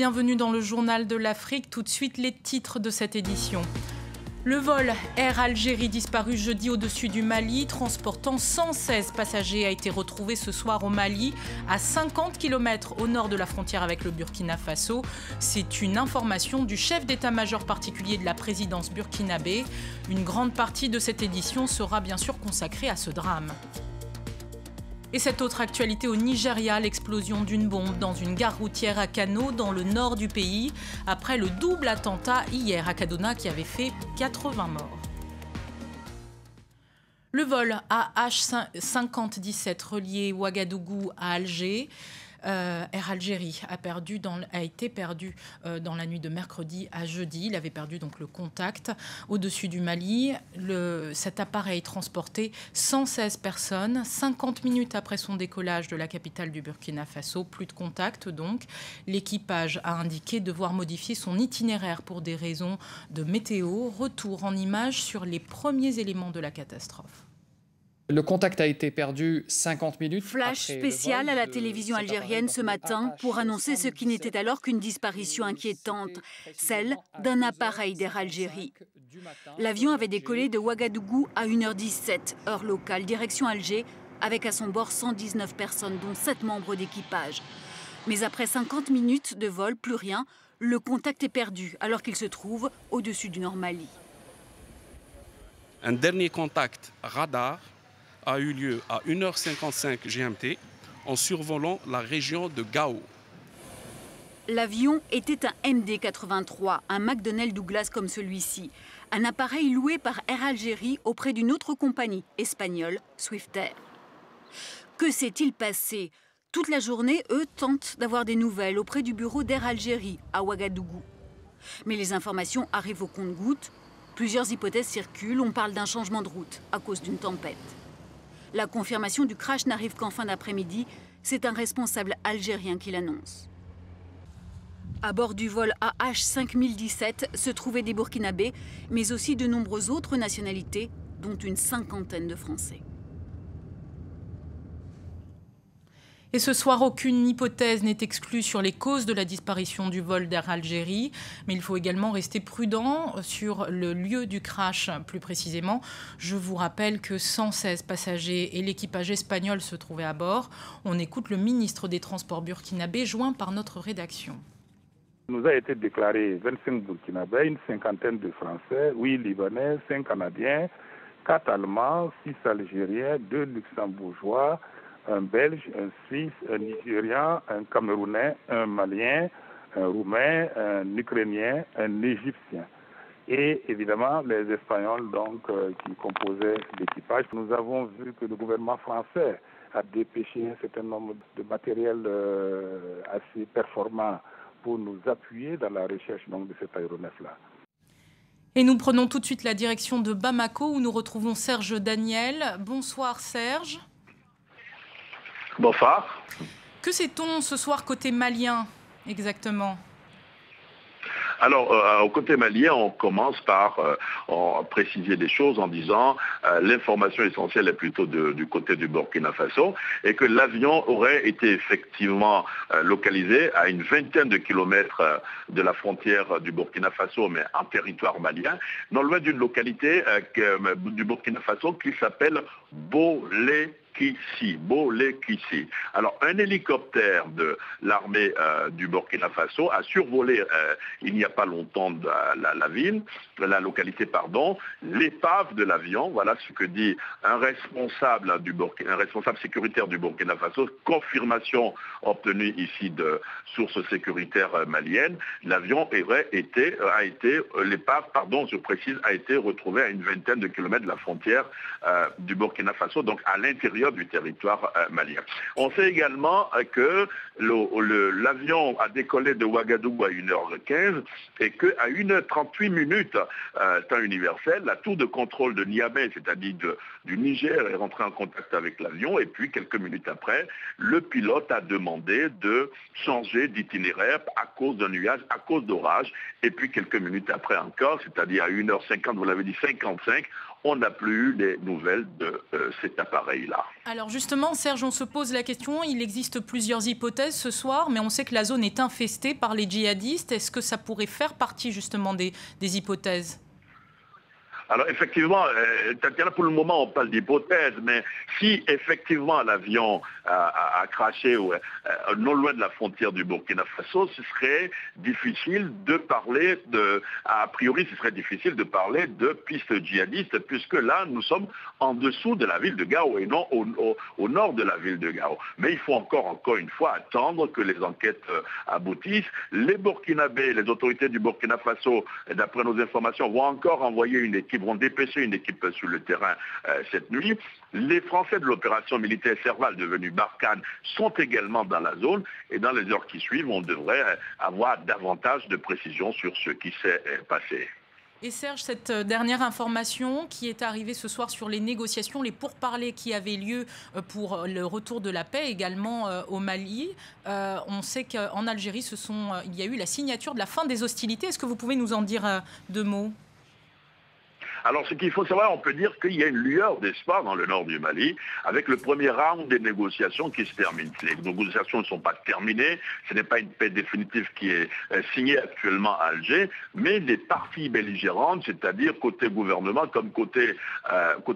Bienvenue dans le journal de l'Afrique. Tout de suite, les titres de cette édition. Le vol Air Algérie disparu jeudi au-dessus du Mali, transportant 116 passagers, a été retrouvé ce soir au Mali, à 50 km au nord de la frontière avec le Burkina Faso. C'est une information du chef d'état-major particulier de la présidence burkinabé. Une grande partie de cette édition sera bien sûr consacrée à ce drame. Et cette autre actualité au Nigeria, l'explosion d'une bombe dans une gare routière à Kano, dans le nord du pays, après le double attentat hier à Kaduna qui avait fait 80 morts. Le vol AH5017 relié Ouagadougou à Alger, Air Algérie a été perdu dans la nuit de mercredi à jeudi. Il avait perdu donc le contact au-dessus du Mali. Cet appareil transportait 116 personnes. 50 minutes après son décollage de la capitale du Burkina Faso, plus de contact donc. L'équipage a indiqué devoir modifier son itinéraire pour des raisons de météo. Retour en images sur les premiers éléments de la catastrophe. Le contact a été perdu 50 minutes. Flash spécial à la télévision algérienne ce matin pour annoncer ce qui n'était alors qu'une disparition inquiétante, celle d'un appareil d'Air Algérie. L'avion avait décollé de Ouagadougou à 1h17, heure locale, direction Alger, avec à son bord 119 personnes, dont 7 membres d'équipage. Mais après 50 minutes de vol, plus rien, le contact est perdu alors qu'il se trouve au-dessus du Nord Mali. Un dernier contact radar a eu lieu à 1h55 GMT en survolant la région de Gao. L'avion était un MD-83, un McDonnell Douglas comme celui-ci, un appareil loué par Air Algérie auprès d'une autre compagnie espagnole, Swiftair. Que s'est-il passé? Toute la journée, eux tentent d'avoir des nouvelles auprès du bureau d'Air Algérie à Ouagadougou. Mais les informations arrivent au compte-gouttes. Plusieurs hypothèses circulent, on parle d'un changement de route à cause d'une tempête. La confirmation du crash n'arrive qu'en fin d'après-midi. C'est un responsable algérien qui l'annonce. À bord du vol AH5017 se trouvaient des Burkinabés, mais aussi de nombreuses autres nationalités, dont une 50aine de Français. Et ce soir, aucune hypothèse n'est exclue sur les causes de la disparition du vol d'Air Algérie. Mais il faut également rester prudent sur le lieu du crash, plus précisément. Je vous rappelle que 116 passagers et l'équipage espagnol se trouvaient à bord. On écoute le ministre des Transports burkinabé, joint par notre rédaction. Il nous a été déclaré 25 Burkinabés, une 50aine de Français, 8 Libanais, 5 Canadiens, 4 Allemands, 6 Algériens, 2 Luxembourgeois, un Belge, un Suisse, un Nigérian, un Camerounais, un Malien, un Roumain, un Ukrainien, un Égyptien. Et évidemment, les Espagnols donc, qui composaient l'équipage. Nous avons vu que le gouvernement français a dépêché un certain nombre de matériel assez performant pour nous appuyer dans la recherche donc, de cet aéronef-là. Et nous prenons tout de suite la direction de Bamako où nous retrouvons Serge Daniel. Bonsoir Serge. Bonsoir. Que sait-on ce soir côté malien exactement? Alors, au côté malien, on commence par préciser des choses en disant l'information essentielle est plutôt du côté du Burkina Faso et que l'avion aurait été effectivement localisé à une vingtaine de kilomètres de la frontière du Burkina Faso, mais en territoire malien, non loin d'une localité du Burkina Faso qui s'appelle Bolekissi. Alors, un hélicoptère de l'armée du Burkina Faso a survolé il n'y a pas longtemps la localité, l'épave de l'avion. Voilà ce que dit un responsable sécuritaire du Burkina Faso. Confirmation obtenue ici de sources sécuritaires maliennes. L'avion a été retrouvé à une vingtaine de kilomètres de la frontière du Burkina Faso, donc à l'intérieur du territoire malien. On sait également que l'avion a décollé de Ouagadougou à 1h15 et qu'à 1h38, temps universel, la tour de contrôle de Niamey, c'est-à-dire du Niger, est rentrée en contact avec l'avion et puis quelques minutes après, le pilote a demandé de changer d'itinéraire à cause d'un nuage, à cause d'orage et puis quelques minutes après encore, c'est-à-dire à 1h50, vous l'avez dit 55, on n'a plus eu des nouvelles de cet appareil-là. Alors justement, Serge, on se pose la question, il existe plusieurs hypothèses ce soir, mais on sait que la zone est infestée par les djihadistes. Est-ce que ça pourrait faire partie justement des hypothèses ? Alors effectivement, Tatiana, pour le moment on parle d'hypothèse, mais si effectivement l'avion a craché non loin de la frontière du Burkina Faso, ce serait difficile de parler a priori ce serait difficile de parler de pistes djihadistes, puisque là nous sommes en dessous de la ville de Gao et non au nord de la ville de Gao. Mais il faut encore une fois attendre que les enquêtes aboutissent. Les Burkinabés, les autorités du Burkina Faso, d'après nos informations, vont encore envoyer une équipe, vont dépêcher une équipe sur le terrain cette nuit. Les Français de l'opération militaire Serval, devenue Barkhane, sont également dans la zone et dans les heures qui suivent, on devrait avoir davantage de précisions sur ce qui s'est passé. Et Serge, cette dernière information qui est arrivée ce soir sur les négociations, les pourparlers qui avaient lieu pour le retour de la paix également au Mali, on sait qu'en Algérie, il y a eu la signature de la fin des hostilités. Est-ce que vous pouvez nous en dire deux mots ? Alors, ce qu'il faut savoir, on peut dire qu'il y a une lueur d'espoir dans le nord du Mali, avec le premier round des négociations qui se termine. Les négociations ne sont pas terminées, ce n'est pas une paix définitive qui est signée actuellement à Alger, mais les parties belligérantes, c'est-à-dire côté gouvernement comme côté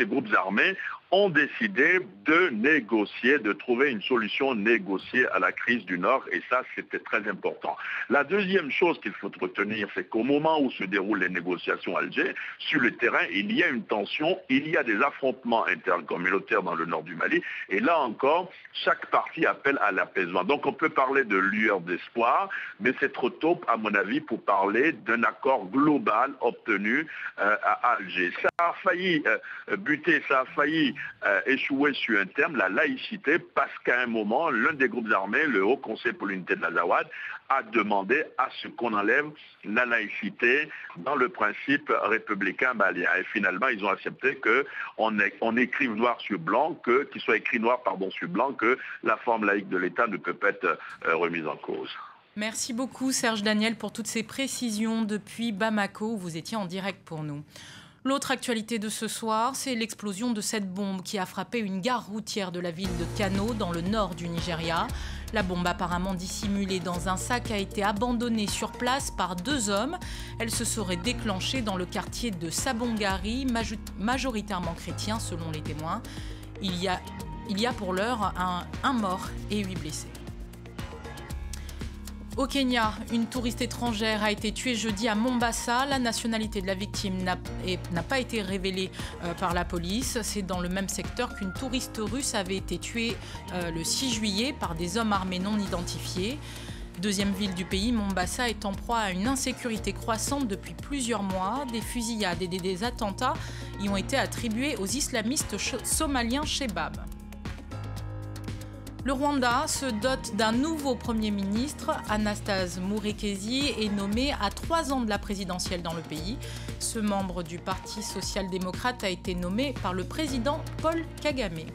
groupes armés, ont décidé de négocier, de trouver une solution négociée à la crise du Nord, et ça, c'était très important. La deuxième chose qu'il faut retenir, c'est qu'au moment où se déroulent les négociations à Alger, sur le terrain, il y a une tension, il y a des affrontements intercommunautaires dans le nord du Mali, et là encore, chaque partie appelle à l'apaisement. Donc on peut parler de lueur d'espoir, mais c'est trop tôt, à mon avis, pour parler d'un accord global obtenu à Alger. Ça a failli buter, ça a failli échouer sur un terme, la laïcité, parce qu'à un moment, l'un des groupes armés, le Haut Conseil pour l'unité de l'Azawad, a demandé à ce qu'on enlève la laïcité dans le principe républicain malien. Et finalement, ils ont accepté qu'on écrive noir sur blanc, qu'il soit écrit noir sur blanc, que la forme laïque de l'État ne peut pas être remise en cause. Merci beaucoup Serge Daniel pour toutes ces précisions depuis Bamako, où vous étiez en direct pour nous. L'autre actualité de ce soir, c'est l'explosion de cette bombe qui a frappé une gare routière de la ville de Kano, dans le nord du Nigeria. La bombe apparemment dissimulée dans un sac a été abandonnée sur place par deux hommes. Elle se serait déclenchée dans le quartier de Sabongari, majoritairement chrétien selon les témoins. Il y a pour l'heure un mort et 8 blessés. Au Kenya, une touriste étrangère a été tuée jeudi à Mombasa. La nationalité de la victime n'a pas été révélée par la police. C'est dans le même secteur qu'une touriste russe avait été tuée le 6 juillet par des hommes armés non identifiés. Deuxième ville du pays, Mombasa est en proie à une insécurité croissante depuis plusieurs mois. Des fusillades et des attentats y ont été attribués aux islamistes somaliens Shebab. Le Rwanda se dote d'un nouveau Premier ministre. Anastase Murekezi est nommé à 3 ans de la présidentielle dans le pays. Ce membre du Parti social-démocrate a été nommé par le président Paul Kagame.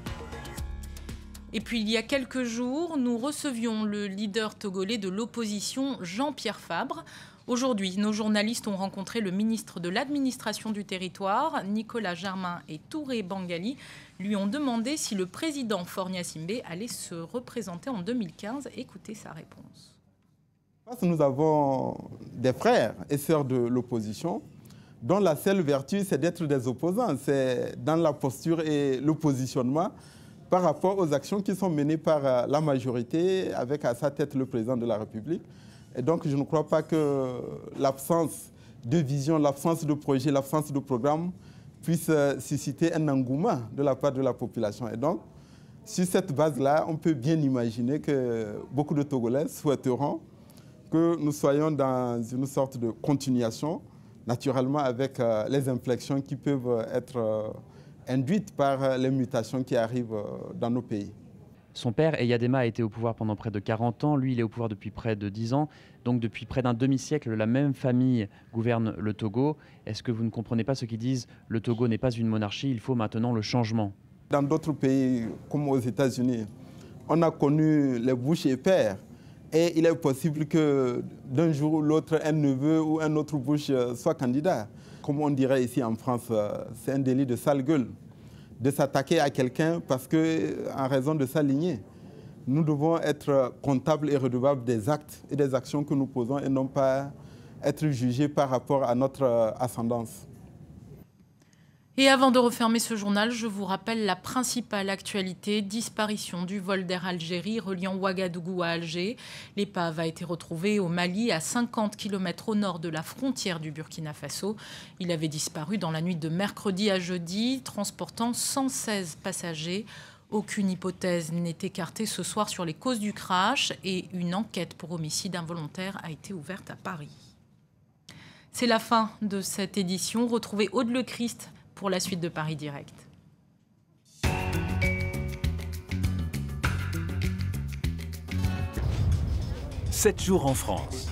Et puis il y a quelques jours, nous recevions le leader togolais de l'opposition, Jean-Pierre Fabre. Aujourd'hui, nos journalistes ont rencontré le ministre de l'administration du territoire, Nicolas Germain, et Touré Bangali lui ont demandé si le président Faure Gnassingbé allait se représenter en 2015. Écoutez sa réponse. Nous avons des frères et sœurs de l'opposition dont la seule vertu, c'est d'être des opposants. C'est dans la posture et le positionnement par rapport aux actions qui sont menées par la majorité, avec à sa tête le président de la République. Et donc, je ne crois pas que l'absence de vision, l'absence de projet, l'absence de programme puisse susciter un engouement de la part de la population. Et donc, sur cette base-là, on peut bien imaginer que beaucoup de Togolais souhaiteront que nous soyons dans une sorte de continuation, naturellement avec les inflexions qui peuvent être induites par les mutations qui arrivent dans nos pays. Son père, Eyadema, a été au pouvoir pendant près de 40 ans. Lui, il est au pouvoir depuis près de 10 ans. Donc depuis près d'un demi-siècle, la même famille gouverne le Togo. Est-ce que vous ne comprenez pas ceux qui disent « le Togo n'est pas une monarchie, il faut maintenant le changement » ? Dans d'autres pays, comme aux États-Unis, on a connu les Bush et pères Et il est possible que d'un jour ou l'autre, un neveu ou un autre bouche soit candidat. Comme on dirait ici en France, c'est un délit de sale gueule de s'attaquer à quelqu'un parce qu'en raison de sa lignée. Nous devons être comptables et redevables des actes et des actions que nous posons et non pas être jugés par rapport à notre ascendance. Et avant de refermer ce journal, je vous rappelle la principale actualité, disparition du vol d'Air Algérie reliant Ouagadougou à Alger. L'épave a été retrouvée au Mali, à 50 km au nord de la frontière du Burkina Faso. Il avait disparu dans la nuit de mercredi à jeudi, transportant 116 passagers. Aucune hypothèse n'est écartée ce soir sur les causes du crash et une enquête pour homicide involontaire a été ouverte à Paris. C'est la fin de cette édition. Retrouvez Aude Le Christ pour la suite de Paris Direct. 7 jours en France.